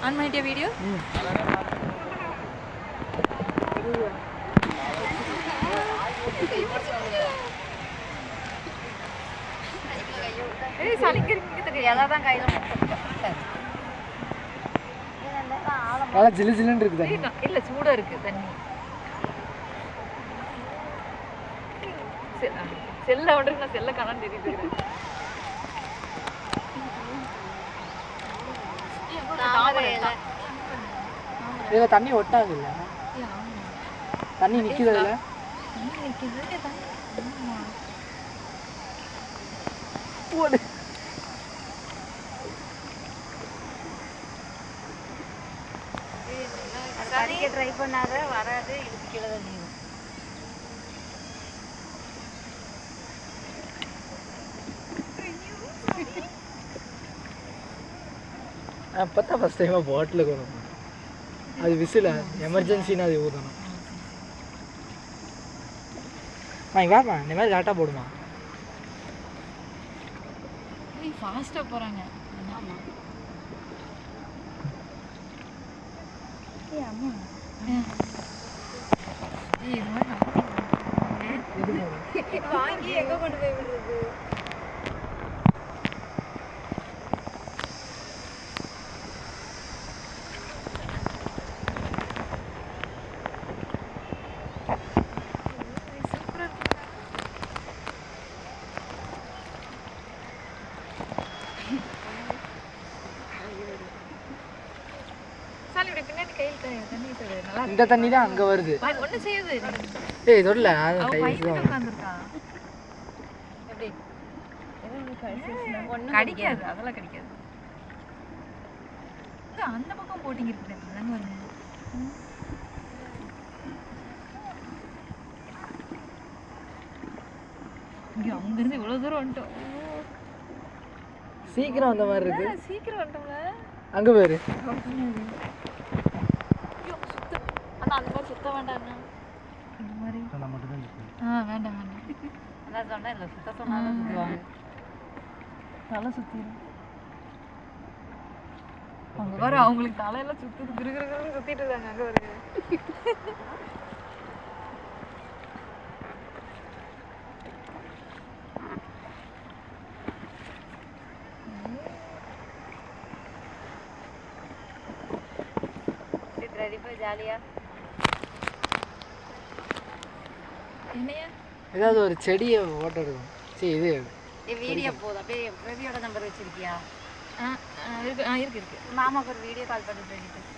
On பண்ணிட்டியா video? ஏய் சலிக்கிறதுக்கு எல்லாம் கையில நல்லா ஜிலு ஜிலுன்னு இருக்கு தண்ணி. இல்ல சூடா இருக்கு தண்ணி. செல்ல விட நான் செல்ல காணாம தெரியுது. இதுல தண்ணி ஒட்டாது இல்ல? தண்ணி நிக்குது அதுல? போடு. சரியா ட்ரை பண்ணாத வராது இதுக்கு கீழ தான் நீங்க. அப்பதான் ஃபர்ஸ்ட் டைமா பாட்டில் கொண்டு அது விசில எமர்ஜென்சின்னு அது ஊதணும். இங்கே வேறுமா இந்த மாதிரி லேட்டாக போடுமா? ஃபாஸ்ட்டாக போகிறாங்க. ஆமாம் அம்மா வாங்கி எங்கே கொண்டு போய் விடுறது? இந்த தண்ணி தான் அங்கே வருது. ஒன்றும் செய்யுது. ஏய் இதோடல கடிக்காது, அதெல்லாம் கடிக்காது. அந்த பக்கம் போட்டிங்க இருக்குது. இங்க அங்கிருந்து இவ்வளவு தூரம் வந்துட்டோம். சீக்கிரம் வந்த மாதிரி இருக்கு. சீக்கிரம் வந்துட்டோம்ல. அங்க பாரு. அண்ணா அந்த மாதிரி சுத்த வேண்டாம். இந்த மாதிரி நான் மட்டும் தான் சுத்தணும். வேண்டாம் வேண்டாம். அதான் சொன்னா இல்ல சுத்த சொன்னாலும் சுத்துவாங்க. தலை சுத்திடும். அவங்க வர அவங்களுக்கு தலையெல்லாம் சுத்துது கிருகிருகிரு சுத்திட்டு இருக்காங்க. அங்க வருது. ஜாலியா என்னையா ஏதாவது ஒரு செடியை போட்டோ எடுக்கும். சரி இது வீடியோ போதும். அப்படியே பிரதியோட நம்பர் வச்சிருக்கியா? இருக்கு இருக்கு. மாமாக்கு ஒரு வீடியோ கால் பண்ணிட்டு